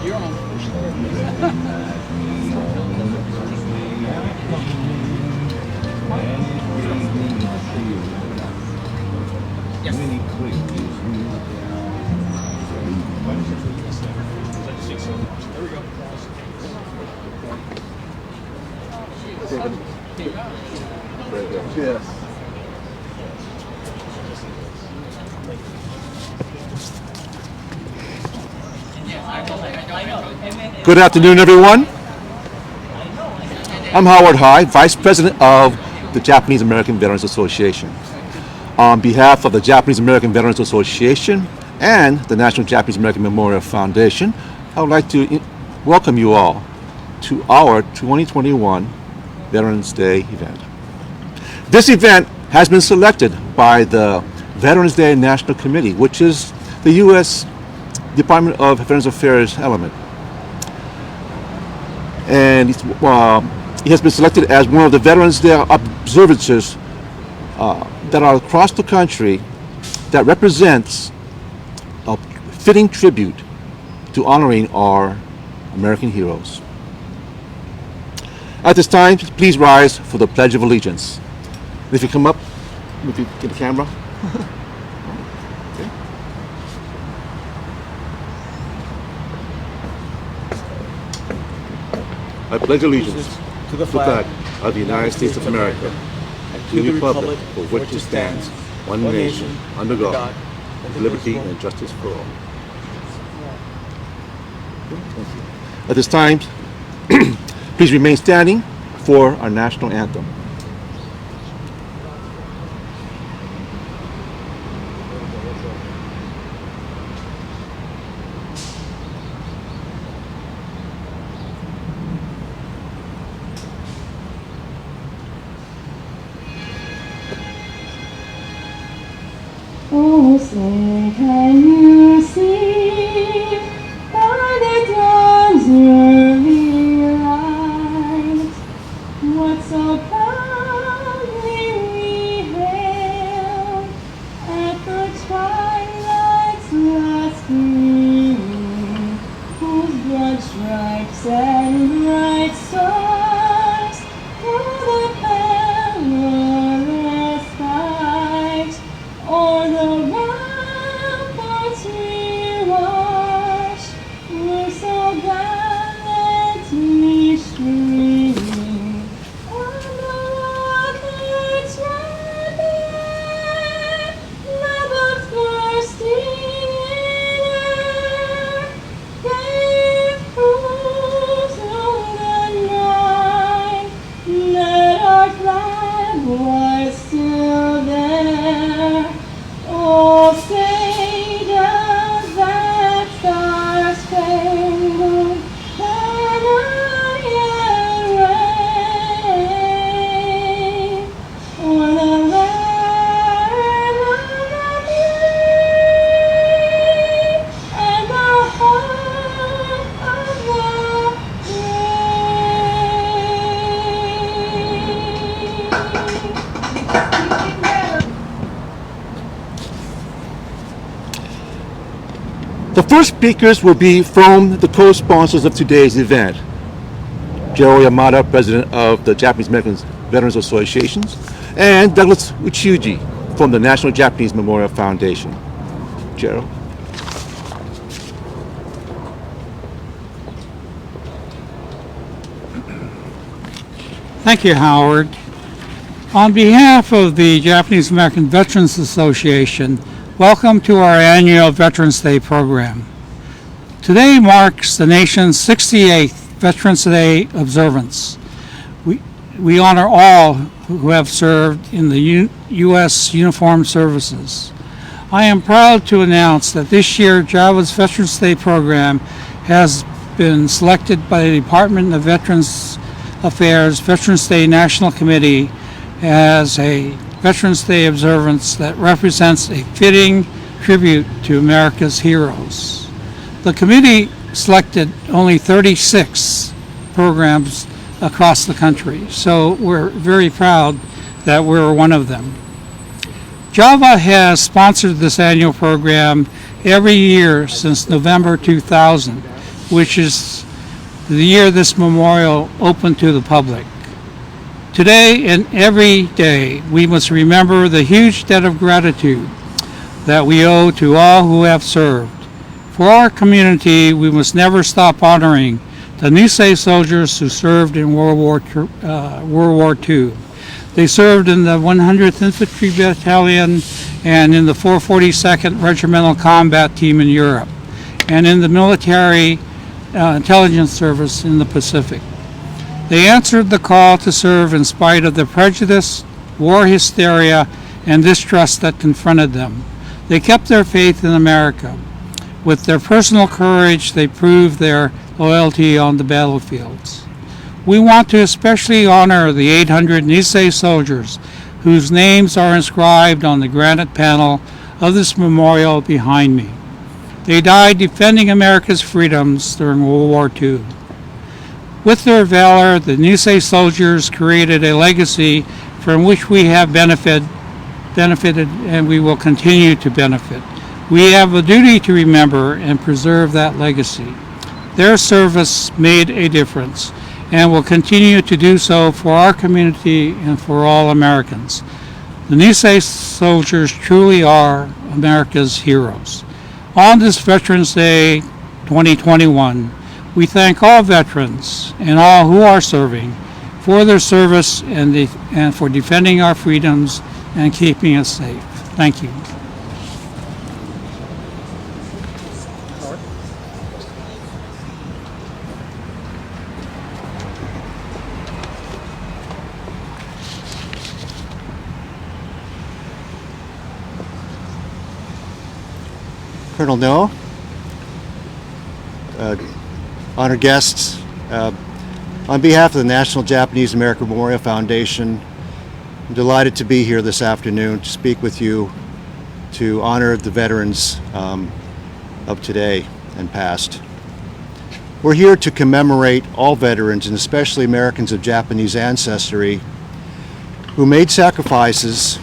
You're on. Yes. There we go. Yes. Good afternoon, everyone. I'm Howard High, Vice President of the Japanese American Veterans Association. On behalf of the Japanese American Veterans Association and the National Japanese American Memorial Foundation, I would like to welcome you all to our 2021 Veterans Day event. This event has been selected by the Veterans Day National Committee, which is the U.S. Department of Veterans Affairs element. And he has been selected as one of the Veterans Day observances that are across the country that represents a fitting tribute to honoring our American heroes. At this time, please rise for the Pledge of Allegiance. If you come up, if you get the camera. Okay. I pledge allegiance To the to the flag of the United States of America, and to the republic for which it stands, one nation, under God, with liberty and justice for all. At this time, please remain standing for our national anthem. Oh, say, can you see by the dawn's early light what so proudly we hailed at the twilight's last gleaming, whose broad stripes and bright stars through the perilous fight o'er the ramparts we watched, were so gallantly streaming on the rocket's red bed, never bursting in air, gave proof through the night that our flag was still there. Oh, say does that star-spangled banner yet wave o'er the land of the brave and the heart of the brave? The first speakers will be from the co-sponsors of today's event. Jiro Yamada, President of the Japanese American Veterans Associations, and Douglas Uchuji from the National Japanese Memorial Foundation. Jiro. Thank you, Howard. On behalf of the Japanese American Veterans Association, welcome to our annual Veterans Day program. Today marks the nation's 68th Veterans Day observance. We honor all who have served in the U.S. Uniformed Services. I am proud to announce that this year JAVA's Veterans Day program has been selected by the Department of Veterans Affairs Veterans Day National Committee as a Veterans Day observance that represents a fitting tribute to America's heroes. The committee selected only 36 programs across the country, so we're very proud that we're one of them. JAVA has sponsored this annual program every year since November 2000, which is the year this memorial opened to the public. Today and every day, we must remember the huge debt of gratitude that we owe to all who have served. For our community, we must never stop honoring the Nisei soldiers who served in World War II. They served in the 100th Infantry Battalion and in the 442nd Regimental Combat Team in Europe, and in the Military Intelligence Service in the Pacific. They answered the call to serve in spite of the prejudice, war hysteria, and distrust that confronted them. They kept their faith in America. With their personal courage, they proved their loyalty on the battlefields. We want to especially honor the 800 Nisei soldiers whose names are inscribed on the granite panel of this memorial behind me. They died defending America's freedoms during World War II. With their valor, the Nisei soldiers created a legacy from which we have benefited and we will continue to benefit. We have a duty to remember and preserve that legacy. Their service made a difference and will continue to do so for our community and for all Americans. The Nisei soldiers truly are America's heroes. On this Veterans Day 2021, we thank all veterans and all who are serving for their service and for defending our freedoms and keeping us safe. Thank you. Colonel No, honored guests, on behalf of the National Japanese American Memorial Foundation, I'm delighted to be here this afternoon to speak with you to honor the veterans of today and past. We're here to commemorate all veterans, and especially Americans of Japanese ancestry, who made sacrifices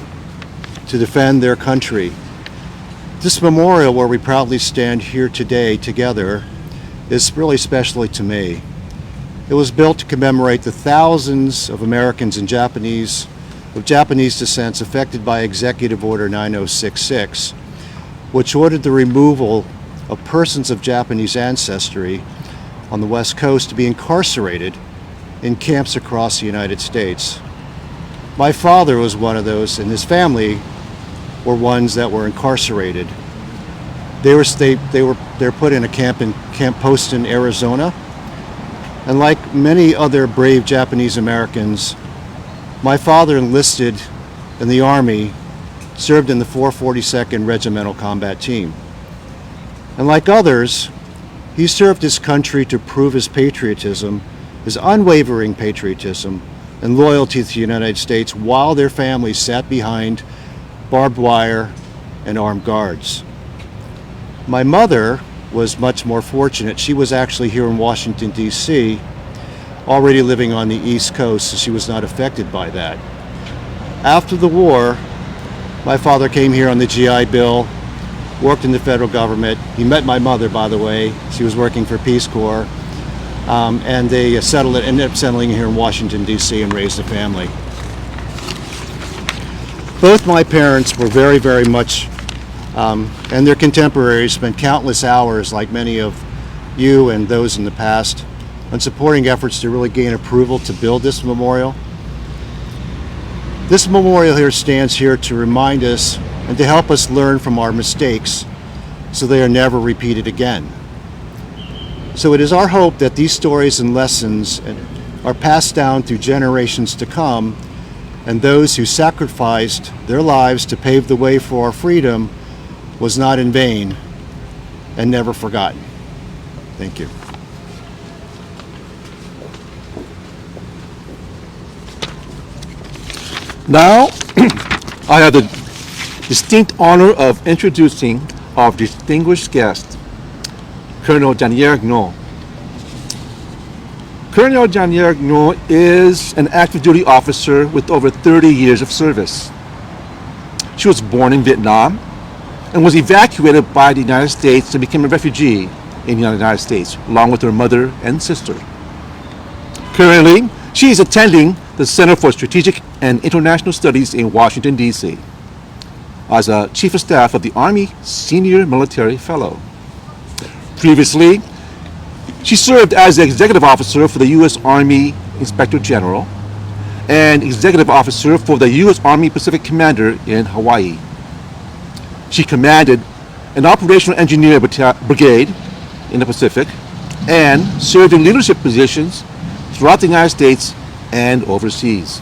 to defend their country. This memorial, where we proudly stand here today together, is really special to me. It was built to commemorate the thousands of Americans and Japanese of Japanese descent affected by Executive Order 9066, which ordered the removal of persons of Japanese ancestry on the West Coast to be incarcerated in camps across the United States. My father was one of those, and his family were ones that were incarcerated. They were put in a camp in Camp Poston, Arizona, and like many other brave Japanese Americans, my father enlisted in the Army, served in the 442nd Regimental Combat Team. And like others, he served his country to prove his patriotism, his unwavering patriotism, and loyalty to the United States while their families sat behind barbed wire and armed guards. My mother was much more fortunate. She was actually here in Washington, D.C., already living on the East Coast, so she was not affected by that. After the war, my father came here on the GI Bill, worked in the federal government. He met my mother, by the way. She was working for Peace Corps, and they ended up settling here in Washington, D.C., and raised a family. Both my parents were very, very much, and their contemporaries spent countless hours, like many of you and those in the past, on supporting efforts to really gain approval to build this memorial. This memorial here stands here to remind us and to help us learn from our mistakes so they are never repeated again. So it is our hope that these stories and lessons are passed down through generations to come, and those who sacrificed their lives to pave the way for our freedom was not in vain and never forgotten. Thank you. Now, I have the distinct honor of introducing our distinguished guest, Colonel Jean-Eric No. Colonel Jean-Eric No is an active duty officer with over 30 years of service. She was born in Vietnam and was evacuated by the United States to become a refugee in the United States, along with her mother and sister. Currently, she is attending the Center for Strategic and International Studies in Washington, D.C. as a Chief of Staff of the Army Senior Military Fellow. Previously, she served as the Executive Officer for the U.S. Army Inspector General and Executive Officer for the U.S. Army Pacific Commander in Hawaii. She commanded an Operational Engineer Brigade in the Pacific and served in leadership positions throughout the United States and overseas,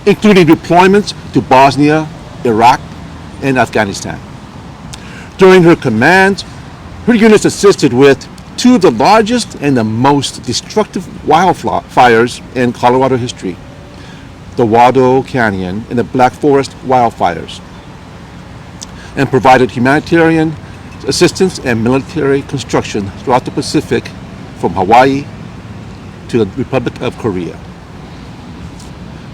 including deployments to Bosnia, Iraq, and Afghanistan. During her command, her units assisted with two of the largest and the most destructive wildfires in Colorado history, the Waldo Canyon and the Black Forest wildfires, and provided humanitarian assistance and military construction throughout the Pacific from Hawaii to the Republic of Korea.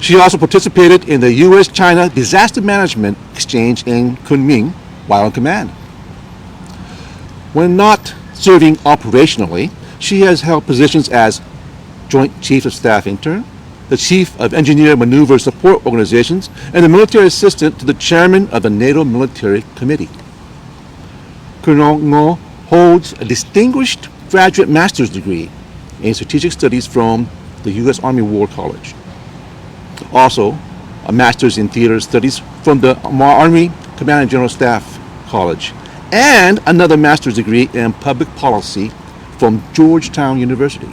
She also participated in the U.S.-China Disaster Management Exchange in Kunming while in command. When not serving operationally, she has held positions as Joint Chief of Staff Intern, the Chief of Engineer Maneuver Support Organizations, and the Military Assistant to the Chairman of the NATO Military Committee. Colonel Ngo holds a Distinguished Graduate Master's degree in Strategic Studies from the U.S. Army War College. Also, a Master's in Theater Studies from the Army Command and General Staff College, and another Master's degree in Public Policy from Georgetown University.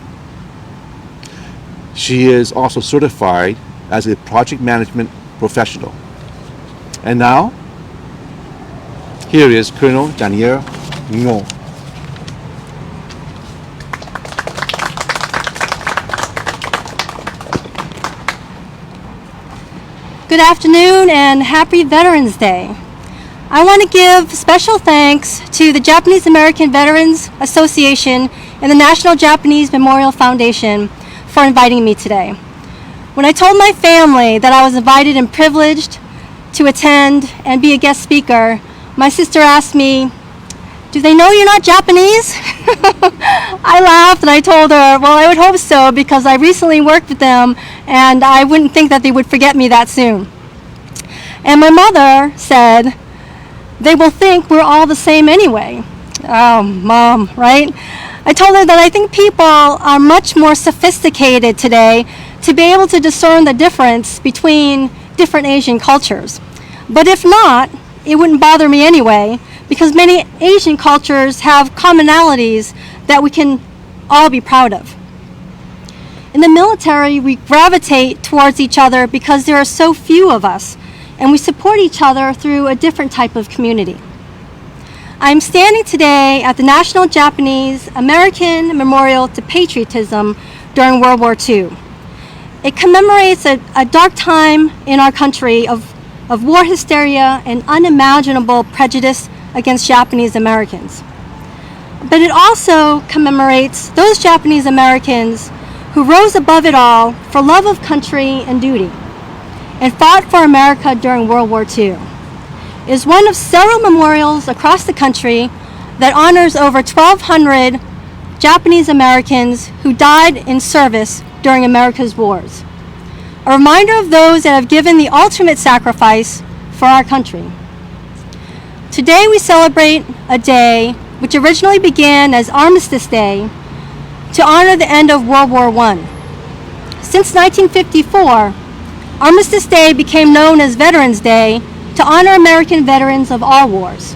She is also certified as a project management professional. And now, here is Colonel Danielle Ngo. Good afternoon and happy Veterans Day. I want to give special thanks to the Japanese American Veterans Association and the National Japanese Memorial Foundation for inviting me today. When I told my family that I was invited and privileged to attend and be a guest speaker, my sister asked me, "Do they know you're not Japanese?" I laughed and I told her, well, I would hope so, because I recently worked with them and I wouldn't think that they would forget me that soon. And my mother said, "They will think we're all the same anyway." Oh, Mom, right? I told her that I think people are much more sophisticated today to be able to discern the difference between different Asian cultures. But if not, it wouldn't bother me anyway, because many Asian cultures have commonalities that we can all be proud of. In the military, we gravitate towards each other because there are so few of us, and we support each other through a different type of community. I'm standing today at the National Japanese American Memorial to Patriotism during World War II. It commemorates a dark time in our country of war hysteria and unimaginable prejudice against Japanese Americans. But it also commemorates those Japanese Americans who rose above it all for love of country and duty and fought for America during World War II. It is one of several memorials across the country that honors over 1,200 Japanese Americans who died in service during America's wars. A reminder of those that have given the ultimate sacrifice for our country. Today we celebrate a day which originally began as Armistice Day to honor the end of World War I. Since 1954, Armistice Day became known as Veterans Day to honor American veterans of all wars.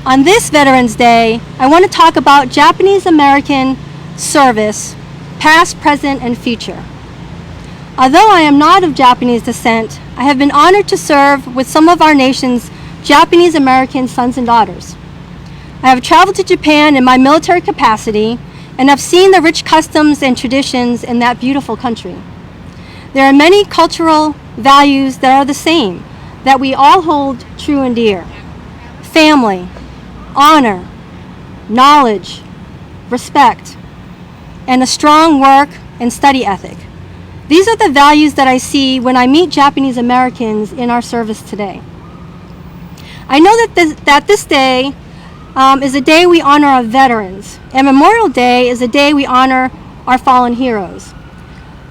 On this Veterans Day, I want to talk about Japanese American service, past, present, and future. Although I am not of Japanese descent, I have been honored to serve with some of our nation's Japanese American sons and daughters. I have traveled to Japan in my military capacity and have seen the rich customs and traditions in that beautiful country. There are many cultural values that are the same, that we all hold true and dear. Family, honor, knowledge, respect, and a strong work and study ethic. These are the values that I see when I meet Japanese Americans in our service today. I know that this day is a day we honor our veterans, and Memorial Day is a day we honor our fallen heroes.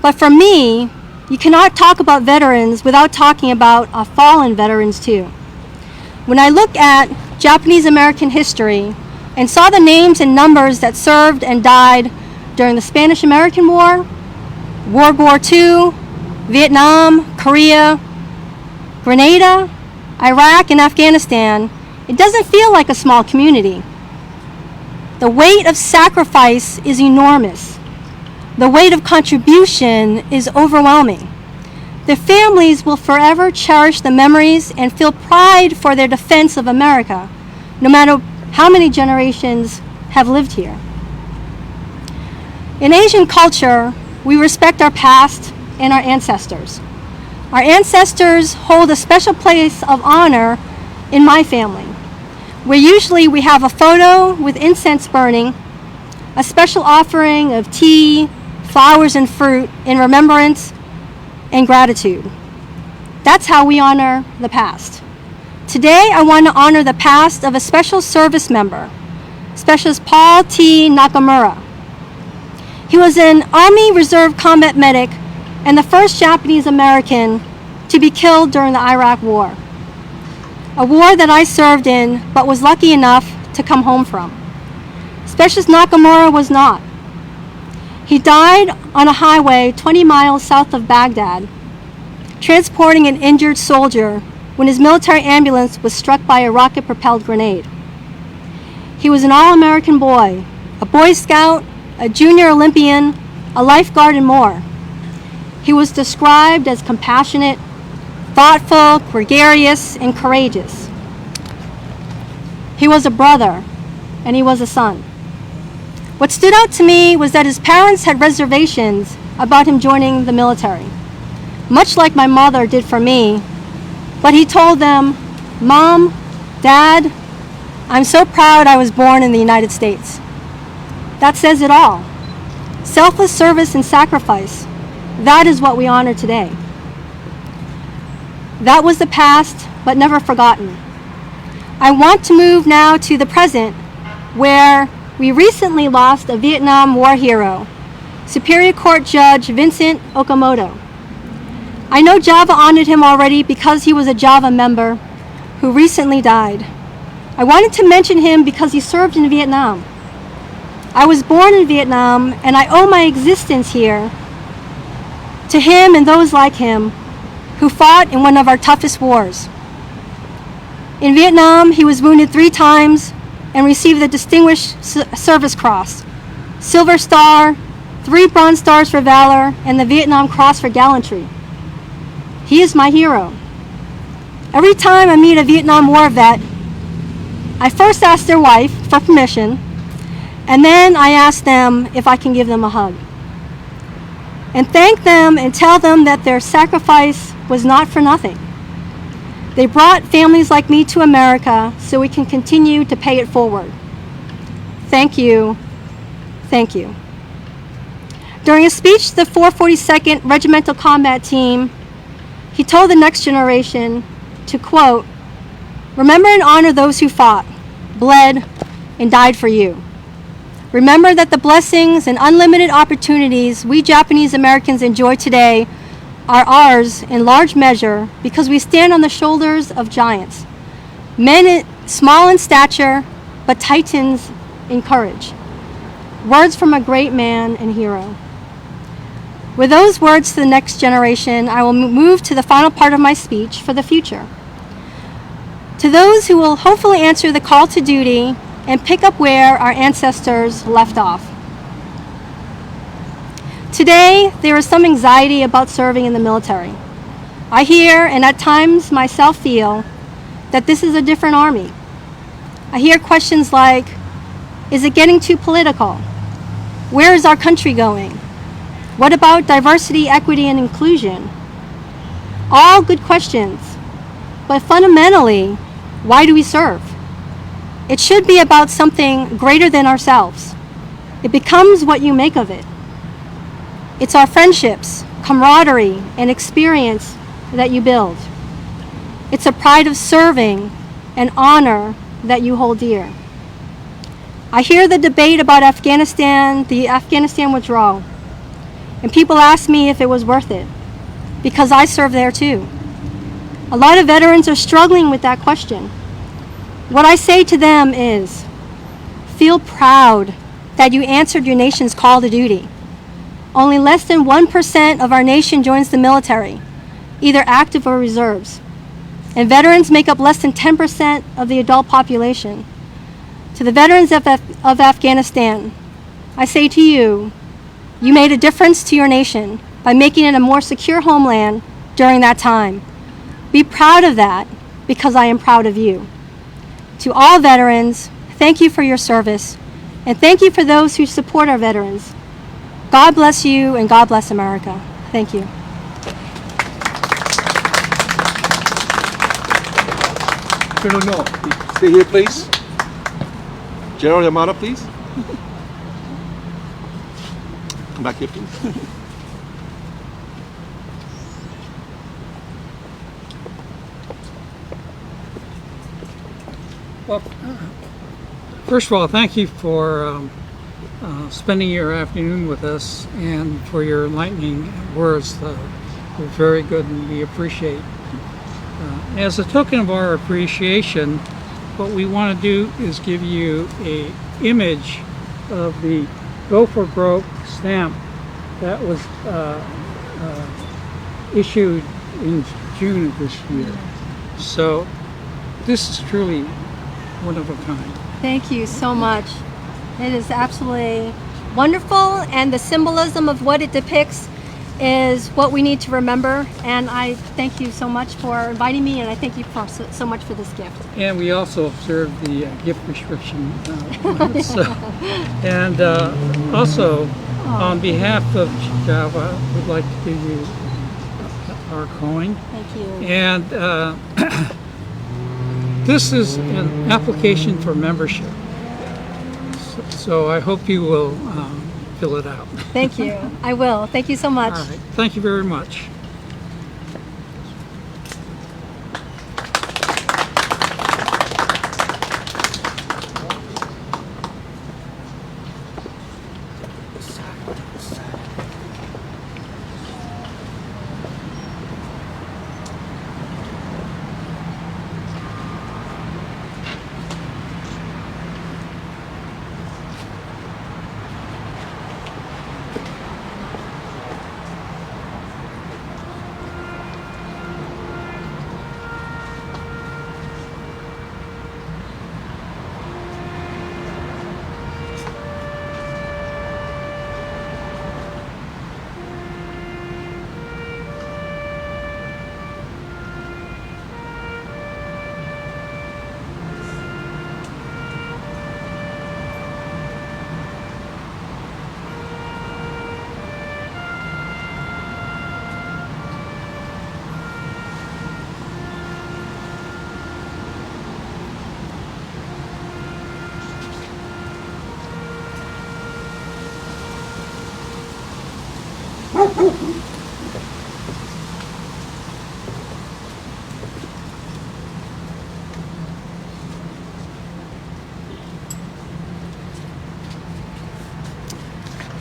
But for me, you cannot talk about veterans without talking about our fallen veterans too. When I look at Japanese American history and saw the names and numbers that served and died during the Spanish American War, World War II, Vietnam, Korea, Grenada, Iraq, and Afghanistan, it doesn't feel like a small community. The weight of sacrifice is enormous. The weight of contribution is overwhelming. Their families will forever cherish the memories and feel pride for their defense of America, no matter how many generations have lived here. In Asian culture, we respect our past and our ancestors. Our ancestors hold a special place of honor in my family, where usually we have a photo with incense burning, a special offering of tea, flowers, and fruit in remembrance and gratitude. That's how we honor the past. Today, I want to honor the past of a special service member, Specialist Paul T. Nakamura. He was an Army Reserve combat medic and the first Japanese American to be killed during the Iraq War, a war that I served in but was lucky enough to come home from. Specialist Nakamura was not. He died on a highway 20 miles south of Baghdad, transporting an injured soldier when his military ambulance was struck by a rocket-propelled grenade. He was an all-American boy, a Boy Scout, a junior Olympian, a lifeguard, and more. He was described as compassionate, thoughtful, gregarious, and courageous. He was a brother, and he was a son. What stood out to me was that his parents had reservations about him joining the military, much like my mother did for me, but he told them, "Mom, Dad, I'm so proud I was born in the United States." That says it all. Selfless service and sacrifice, that is what we honor today. That was the past, but never forgotten. I want to move now to the present, where we recently lost a Vietnam War hero, Superior Court Judge Vincent Okamoto. I know Java honored him already because he was a Java member who recently died. I wanted to mention him because he served in Vietnam. I was born in Vietnam, and I owe my existence here to him and those like him who fought in one of our toughest wars. In Vietnam, he was wounded 3 times and received the Distinguished Service Cross, Silver Star, 3 Bronze Stars for Valor, and the Vietnam Cross for Gallantry. He is my hero. Every time I meet a Vietnam War vet, I first ask their wife for permission, and then I ask them if I can give them a hug, and thank them and tell them that their sacrifice was not for nothing. They brought families like me to America so we can continue to pay it forward. Thank you. Thank you. During a speech to the 442nd Regimental Combat Team, he told the next generation to, quote, "Remember and honor those who fought, bled, and died for you. Remember that the blessings and unlimited opportunities we Japanese Americans enjoy today are ours in large measure because we stand on the shoulders of giants, men small in stature, but titans in courage." Words from a great man and hero. With those words to the next generation, I will move to the final part of my speech for the future. To those who will hopefully answer the call to duty and pick up where our ancestors left off. Today, there is some anxiety about serving in the military. I hear, and at times myself feel, that this is a different army. I hear questions like, is it getting too political? Where is our country going? What about diversity, equity, and inclusion? All good questions, but fundamentally, why do we serve? It should be about something greater than ourselves. It becomes what you make of it. It's our friendships, camaraderie, and experience that you build. It's a pride of serving and honor that you hold dear. I hear the debate about Afghanistan, the Afghanistan withdrawal, and people ask me if it was worth it, because I served there too. A lot of veterans are struggling with that question. What I say to them is, feel proud that you answered your nation's call to duty. Only less than 1% of our nation joins the military, either active or reserves. And veterans make up less than 10% of the adult population. To the veterans of Afghanistan, I say to you, you made a difference to your nation by making it a more secure homeland during that time. Be proud of that, because I am proud of you. To all veterans, thank you for your service, and thank you for those who support our veterans. God bless you, and God bless America. Thank you. No. Stay here, please. Gerald Yamada, please. Come back here, please. Well, first of all, thank you for spending your afternoon with us and for your enlightening words. They're very good and we appreciate. As a token of our appreciation, what we want to do is give you a image of the Go for Broke stamp that was issued in June of this year. So this is truly one of a kind. Thank you so much. It is absolutely wonderful, and the symbolism of what it depicts is what we need to remember. And I thank you so much for inviting me, and I thank you for so much for this gift. And we also observe the gift restriction. And also, on behalf of Java, we'd like to give you our coin. Thank you. And this is an application for membership. So I hope you will fill it out. Thank you. I will. Thank you so much. All right. Thank you very much.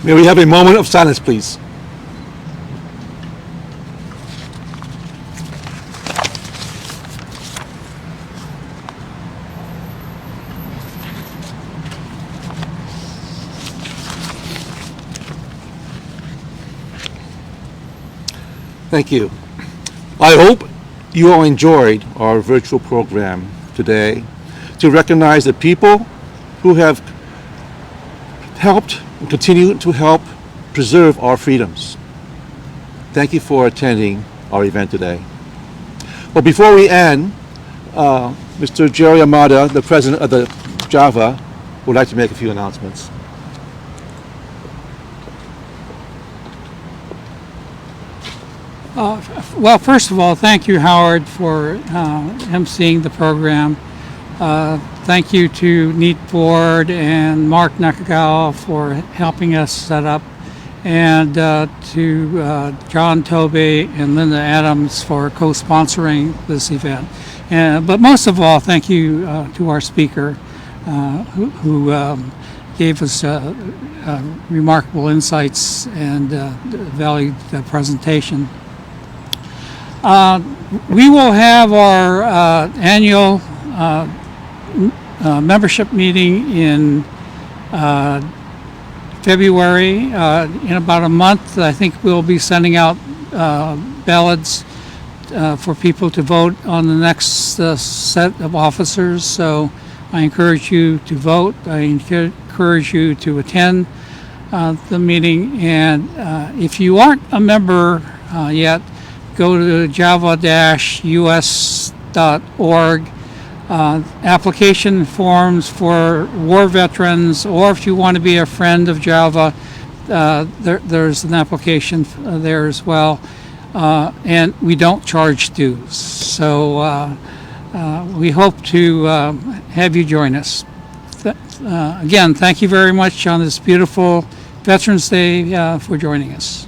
May we have a moment of silence, please? Thank you. I hope you all enjoyed our virtual program today to recognize the people who have helped and continue to help preserve our freedoms. Thank you for attending our event today. Well, before we end, Mr. Jerry Amada, the president of the Java, would like to make a few announcements. Well, first of all, thank you, Howard, for emceeing the program. Thank you to Neat Board and Mark Nakagawa for helping us set up, and to John Tobey and Linda Adams for co-sponsoring this event. But most of all, thank you to our speaker, who gave us remarkable insights and valued presentation. We will have our annual membership meeting in February. In about a month, I think we'll be sending out ballots for people to vote on the next set of officers. So I encourage you to vote. I encourage you to attend the meeting. And if you aren't a member yet, go to java-us.org. Application forms for war veterans, or if you want to be a friend of Java, there's an application there as well. And we don't charge dues. So we hope to have you join us. Again, thank you very much on this beautiful Veterans Day for joining us.